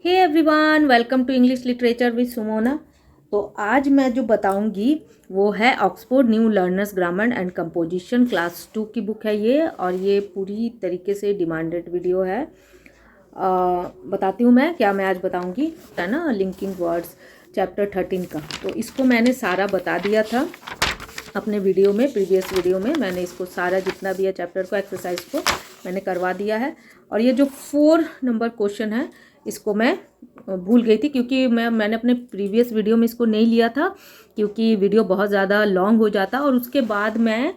Hey everyone, welcome to English literature with Sumona. तो आज मैं जो बताऊंगी वो है Oxford new learners grammar and composition class 2 की बुक है ये, और ये पूरी तरीके से डिमांडेड वीडियो है। बताती हूँ मैं क्या मैं आज बताऊंगी, है ना। लिंकिंग वर्ड्स चैप्टर 13 का, तो इसको मैंने सारा बता दिया था अपने वीडियो में, प्रीवियस वीडियो में मैंने इसको सारा जितना भी है चैप्टर को, एक्सरसाइज को मैंने करवा दिया है। और ये जो 4 नंबर क्वेश्चन है इसको मैं भूल गई थी, क्योंकि मैंने अपने प्रीवियस वीडियो में इसको नहीं लिया था, क्योंकि वीडियो बहुत ज़्यादा लॉन्ग हो जाता और उसके बाद मैं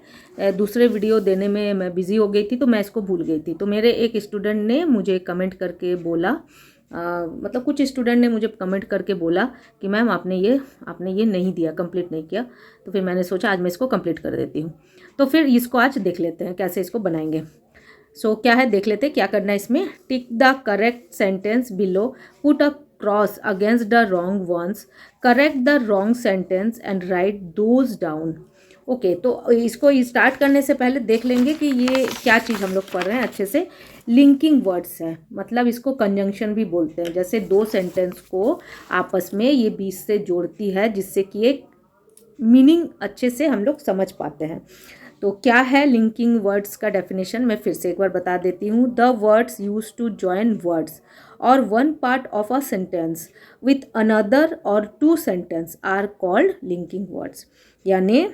दूसरे वीडियो देने में मैं बिज़ी हो गई थी, तो मैं इसको भूल गई थी। तो मेरे एक स्टूडेंट ने मुझे कमेंट करके बोला, मतलब कुछ स्टूडेंट ने मुझे कमेंट करके बोला कि मैम आपने ये नहीं दिया, कंप्लीट नहीं किया। तो फिर मैंने सोचा आज मैं इसको कंप्लीट कर देती हूँ। तो फिर इसको आज देख लेते हैं कैसे इसको बनाएंगे। क्या है देख लेते हैं क्या करना है इसमें। Tick the correct sentence below, put a cross against the wrong ones, correct the wrong sentence and write those down. Okay, तो इसको स्टार्ट करने से पहले देख लेंगे कि ये क्या चीज़ हम लोग पढ़ रहे हैं अच्छे से। लिंकिंग वर्ड्स है, मतलब इसको कंजंक्शन भी बोलते हैं। जैसे दो सेंटेंस को आपस में ये बीच से जोड़ती है, जिससे कि एक मीनिंग अच्छे से हम लोग समझ पाते हैं। तो क्या है लिंकिंग वर्ड्स का डेफिनेशन, मैं फिर से एक बार बता देती हूँ। The words use to join words or one part of a sentence with another or two sentence are called linking words. यानी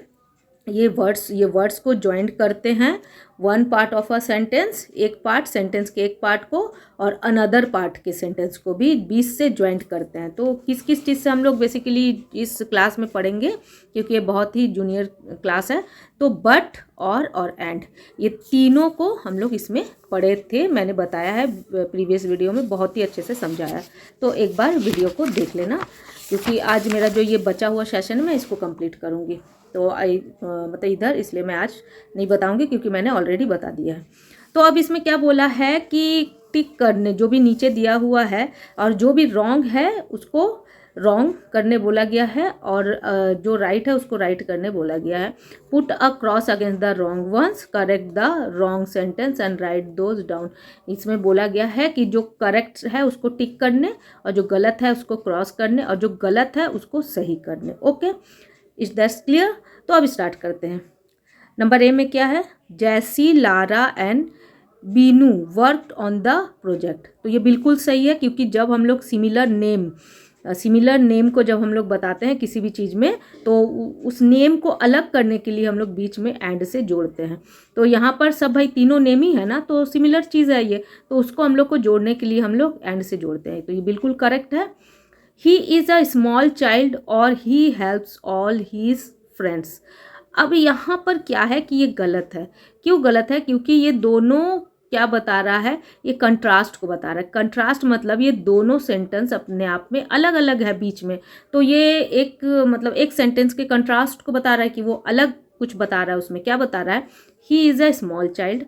ये वर्ड्स को ज्वाइंट करते हैं, one part of a sentence, एक पार्ट सेंटेंस के एक पार्ट को, और अनदर पार्ट के सेंटेंस को भी बीच से ज्वाइंट करते हैं। तो किस किस चीज़ से हम लोग बेसिकली इस क्लास में पढ़ेंगे, क्योंकि ये बहुत ही जूनियर क्लास है। तो बट और एंड, ये तीनों को हम लोग इसमें पढ़े थे, मैंने बताया है प्रीवियस वीडियो में, बहुत ही अच्छे से समझाया है। तो एक बार वीडियो को देख लेना, क्योंकि आज मेरा जो ये बचा हुआ सेशन मैं इसको कंप्लीट करूँगी। तो मतलब इधर इसलिए मैं आज नहीं बताऊंगी, क्योंकि मैंने ऑलरेडी बता दिया है। तो अब इसमें क्या बोला है कि टिक करने, जो भी नीचे दिया हुआ है और जो भी रॉन्ग है उसको रॉन्ग करने बोला गया है, और जो राइट है उसको राइट करने बोला गया है। Put a cross against the wrong ones, correct the wrong sentence and write those down. इसमें बोला गया है कि जो करेक्ट है उसको टिक करने, और जो गलत है उसको क्रॉस करने, और जो गलत है उसको सही करने। Okay, is that clear. तो अब स्टार्ट करते हैं। नंबर ए में क्या है, जैसी, Lara and Binu worked on the project. तो ये बिल्कुल सही है, क्योंकि जब हम लोग सिमिलर नेम को जब हम लोग बताते हैं किसी भी चीज़ में, तो उस नेम को अलग करने के लिए हम लोग बीच में एंड से जोड़ते हैं। तो यहाँ पर सब भाई तीनों नेम ही है ना, तो सिमिलर चीज़ है ये, तो उसको हम लोग को जोड़ने के लिए हम लोग एंड से जोड़ते हैं। तो ये बिल्कुल करेक्ट है। He is a small child और he helps all his friends. अब यहाँ पर क्या है कि ये गलत है। क्यों गलत है? क्योंकि ये दोनों क्या बता रहा है, ये कंट्रास्ट को बता रहा है। कंट्रास्ट मतलब ये दोनों सेंटेंस अपने आप में अलग अलग है बीच में, तो ये एक मतलब एक सेंटेंस के कंट्रास्ट को बता रहा है कि वो अलग कुछ बता रहा है। उसमें क्या बता रहा है, he is a small child,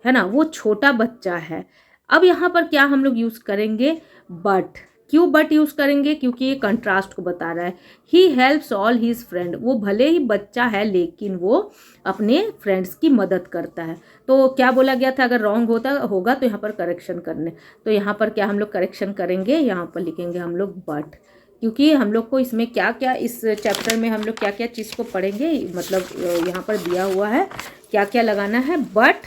है ना, वो छोटा बच्चा है। अब यहाँ पर क्या हम लोग यूज़ करेंगे, बट। क्यों बट यूज़ करेंगे? क्योंकि ये कंट्रास्ट को बता रहा है। He helps all his friend, वो भले ही बच्चा है लेकिन वो अपने फ्रेंड्स की मदद करता है। तो क्या बोला गया था, अगर रॉन्ग होगा तो यहाँ पर करेक्शन करने। तो यहाँ पर क्या हम लोग करेक्शन करेंगे, यहाँ पर लिखेंगे हम लोग बट, क्योंकि हम लोग को इसमें क्या क्या, इस चैप्टर में हम लोग क्या क्या चीज़ को पढ़ेंगे, मतलब यहाँ पर दिया हुआ है क्या क्या लगाना है, बट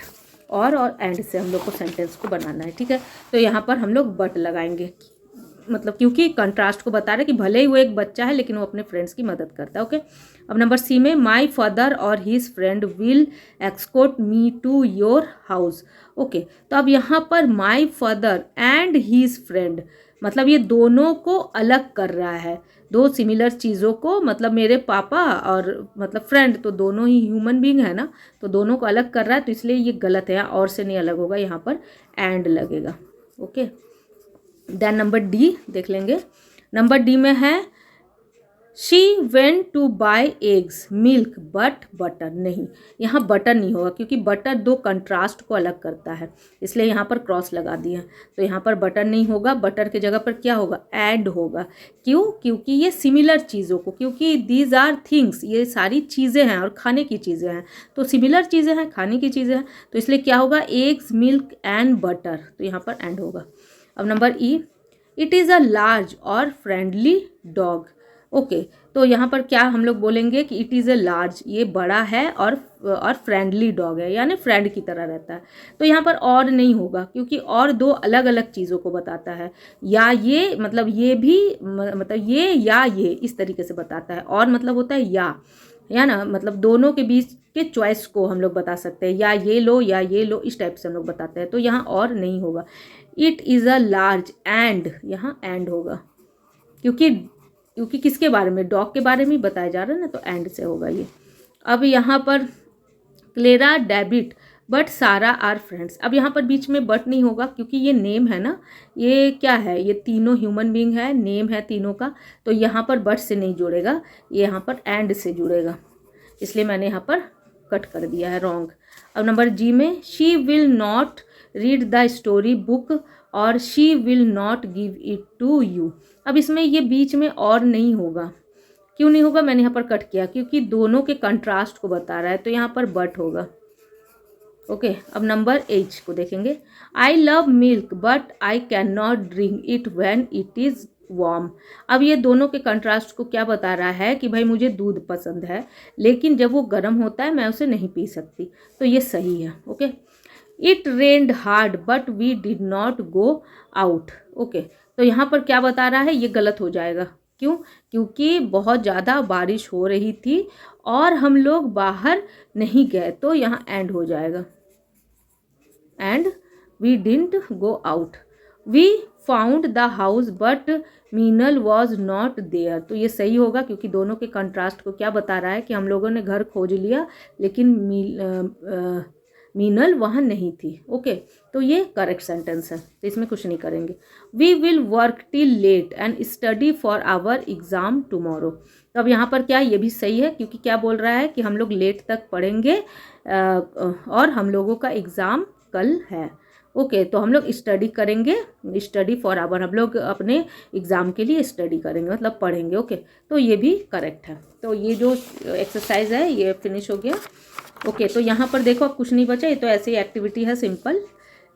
और एंड से हम लोग को सेंटेंस को बनाना है। ठीक है, तो यहाँ पर हम लोग बट लगाएंगे, मतलब क्योंकि कंट्रास्ट को बता रहे कि भले ही वो एक बच्चा है लेकिन वो अपने फ्रेंड्स की मदद करता है। ओके, अब नंबर सी में, माई फादर और his friend will escort me to your house. Okay, तो अब यहाँ पर my father and his friend, मतलब ये दोनों को अलग कर रहा है, दो सिमिलर चीज़ों को, मतलब मेरे पापा और मतलब फ्रेंड, तो दोनों ही ह्यूमन बींग है ना, तो दोनों को अलग कर रहा है, तो इसलिए ये गलत है, और से नहीं अलग होगा, यहाँ पर एंड लगेगा। ओके, देन नंबर डी देख लेंगे। नंबर डी में है, she went to buy eggs milk but butter. नहीं, यहाँ बटर नहीं होगा, क्योंकि बटर दो कंट्रास्ट को अलग करता है, इसलिए यहाँ पर क्रॉस लगा दिया। तो यहाँ पर बटर नहीं होगा, बटर के जगह पर क्या होगा, एंड होगा। क्यों? क्योंकि ये सिमिलर चीज़ों को, क्योंकि दीज आर थिंग्स, ये सारी चीज़ें हैं और खाने की चीज़ें हैं, तो सिमिलर चीज़ें हैं, खाने की चीज़ें हैं, तो इसलिए क्या होगा, एग्स मिल्क एंड बटर, तो यहाँ पर एंड होगा। अब number E, it is a large और फ्रेंडली डॉग। ओके, तो यहाँ पर क्या हम लोग बोलेंगे कि इट इज़ अ लार्ज, ये बड़ा है और फ्रेंडली डॉग है, यानी फ्रेंड की तरह रहता है। तो यहाँ पर और नहीं होगा, क्योंकि और दो अलग अलग चीज़ों को बताता है। या ये मतलब ये भी मतलब ये या ये इस तरीके से बताता है। और मतलब होता है या ना, मतलब दोनों के बीच के चॉइस को हम लोग बता सकते हैं, या ये लो या ये लो, इस टाइप से हम लोग बताते हैं। तो यहाँ और नहीं होगा। It is a large and, यहाँ एंड होगा, क्योंकि किसके बारे में, डॉग के बारे में बताया जा रहा है ना, तो एंड से होगा ये। अब यहाँ पर क्लेरा डेबिट बट सारा आर फ्रेंड्स। अब यहाँ पर बीच में बट नहीं होगा, क्योंकि ये नेम है ना, ये क्या है, ये तीनों ह्यूमन बीइंग है, नेम है तीनों का, तो यहाँ पर बट से नहीं जुड़ेगा, ये यहाँ पर एंड से जुड़ेगा, इसलिए मैंने यहाँ पर कट कर दिया है, रॉन्ग। अब नंबर जी में, she will not read the story book और she will not give it to you. अब इसमें ये बीच में और नहीं होगा, क्यों नहीं होगा, मैंने यहाँ पर कट किया क्योंकि दोनों के कंट्रास्ट को बता रहा है, तो यहाँ पर बट होगा। ओके, अब नंबर एच को देखेंगे। I love milk but I can not drink it when it is warm. अब ये दोनों के कंट्रास्ट को क्या बता रहा है कि भाई मुझे दूध पसंद है, लेकिन जब वो गर्म होता है मैं उसे नहीं पी सकती, तो ये सही है। Okay, it rained hard but we did not go out. Okay, तो यहाँ पर क्या बता रहा है, ये गलत हो जाएगा। क्यों? क्योंकि बहुत ज़्यादा बारिश हो रही थी और हम लोग बाहर नहीं गए, तो यहाँ एंड हो जाएगा। And we didn't go out. We found the house but Meenal was not there. तो ये सही होगा, क्योंकि दोनों के कंट्रास्ट को क्या बता रहा है कि हम लोगों ने घर खोज लिया, लेकिन मीनल वहाँ नहीं थी। ओके, तो ये करेक्ट सेंटेंस है, तो इसमें कुछ नहीं करेंगे। We will work till late and study for our exam tomorrow. तो अब यहाँ पर क्या, ये भी सही है, क्योंकि क्या बोल रहा है कि हम लोग लेट तक पढ़ेंगे और हम लोगों का एग्ज़ाम कल है। ओके, तो हम लोग स्टडी करेंगे, स्टडी फॉर आवर, हम लोग अपने एग्ज़ाम के लिए स्टडी करेंगे, मतलब पढ़ेंगे। ओके, तो ये भी करेक्ट है। तो ये जो एक्सरसाइज है ये फिनिश हो गया। ओके, तो यहाँ पर देखो अब कुछ नहीं बचा, ये तो ऐसी एक्टिविटी है सिंपल,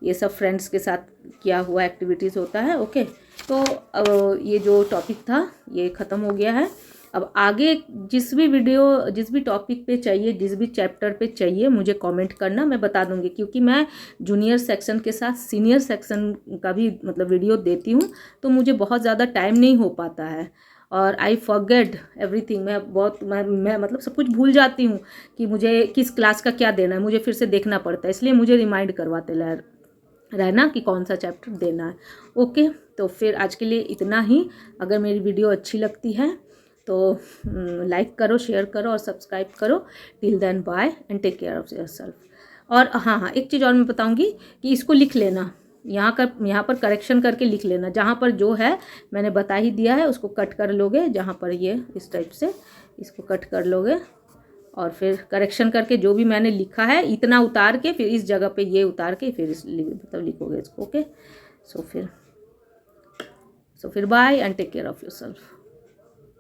ये सब फ्रेंड्स के साथ किया हुआ एक्टिविटीज़ होता है। ओके, तो ये जो टॉपिक था ये ख़त्म हो गया है। अब आगे जिस भी टॉपिक पे चाहिए, जिस भी चैप्टर पे चाहिए, मुझे कमेंट करना, मैं बता दूंगी, क्योंकि मैं जूनियर सेक्शन के साथ सीनियर सेक्शन का भी मतलब वीडियो देती हूँ, तो मुझे बहुत ज़्यादा टाइम नहीं हो पाता है और आई फॉरगेट एवरीथिंग। मैं मतलब सब कुछ भूल जाती हूँ कि मुझे किस क्लास का क्या देना है, मुझे फिर से देखना पड़ता है, इसलिए मुझे रिमाइंड करवाते रहना कि कौन सा चैप्टर देना है। ओके, तो फिर आज के लिए इतना ही। अगर मेरी वीडियो अच्छी लगती है तो लाइक करो, शेयर करो और सब्सक्राइब करो। Till then bye and take care of yourself. और हाँ, एक चीज़ और मैं बताऊँगी कि इसको लिख लेना, यहाँ पर करेक्शन करके लिख लेना, जहाँ पर जो है मैंने बता ही दिया है उसको कट कर लोगे, जहाँ पर ये इस टाइप से इसको कट कर लोगे और फिर करेक्शन करके जो भी मैंने लिखा है इतना उतार के फिर इस जगह पे ये उतार के फिर मतलब लिखोगे इसको। ओके, सो फिर bye and take care of yourself.